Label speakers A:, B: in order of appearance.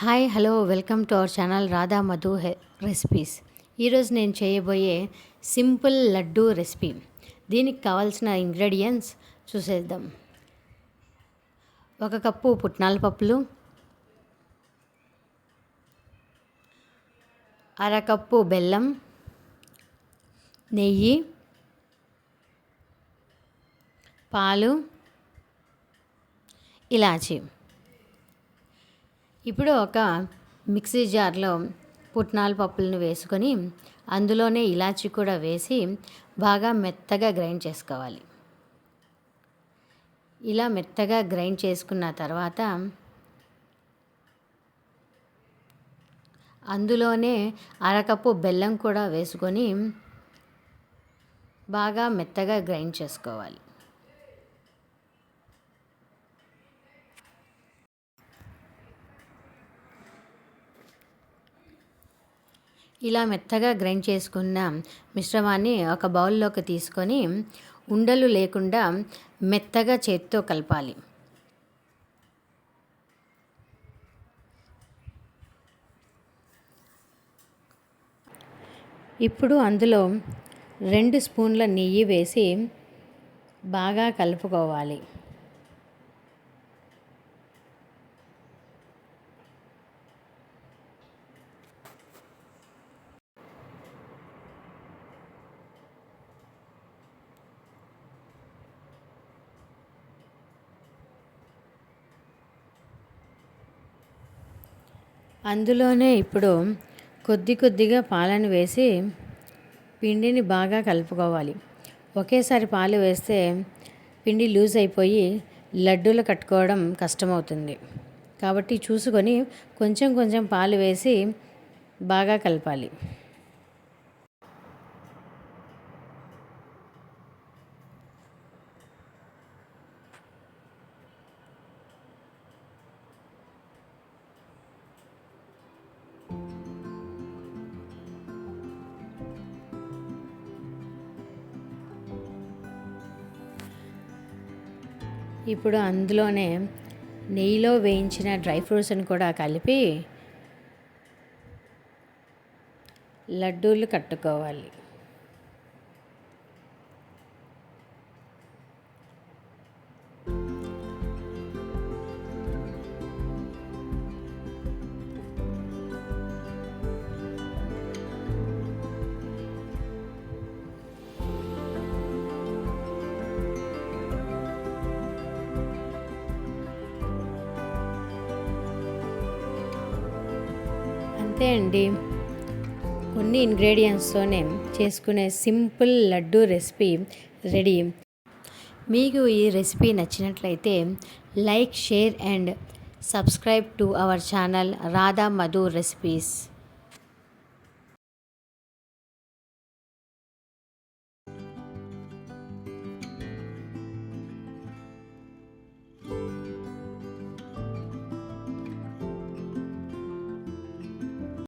A: Hi hello welcome to our channel Radha Madhu recipes. ఈరోజు నేను చేయబోయే సింపుల్ లడ్డు రెసిపీ. దీనికి కావాల్సిన ఇంగ్రీడియంట్స్ చూసేద్దాం. 1 కప్పు పుట్నాల పప్పులు, 1/2 కప్పు బెల్లం, నెయ్యి, పాలు, ఇలాచి. ఇప్పుడు ఒక మిక్సీ జార్లో పుట్నాల పప్పులను వేసుకొని అందులోనే ఇలాచి కూడా వేసి బాగా మెత్తగా గ్రైండ్ చేసుకోవాలి. ఇలా మెత్తగా గ్రైండ్ చేసుకున్న తర్వాత అందులోనే 1/2 కప్పు బెల్లం కూడా వేసుకొని బాగా మెత్తగా గ్రైండ్ చేసుకోవాలి. ఇలా మెత్తగా గ్రైండ్ చేసుకున్న మిశ్రమాన్ని ఒక బౌల్లోకి తీసుకొని ఉండలు లేకుండా మెత్తగా చేత్తో కలపాలి. ఇప్పుడు అందులో 2 స్పూన్ల నెయ్యి వేసి బాగా కలుపుకోవాలి. అందులోనే ఇప్పుడు కొద్దిగా పాలను వేసి పిండిని బాగా కలుపుకోవాలి. ఒకేసారి పాలు వేస్తే పిండి లూజ్ అయిపోయి లడ్డూలు కట్టుకోవడం కష్టమవుతుంది. కాబట్టి చూసుకొని కొంచెం పాలు వేసి బాగా కలపాలి. ఇప్పుడు అందులోనే నెయ్యిలో వేయించిన డ్రై ఫ్రూట్స్ని కూడా కలిపి లడ్డూలు కట్టుకోవాలి. అంతే అండి, కొన్ని ఇంగ్రీడియంట్స్తోనే చేసుకునే సింపుల్ లడ్డు రెసిపీ రెడీ. మీకు ఈ రెసిపీ నచ్చినట్లయితే like, share and subscribe to our channel Radha Madhu recipes.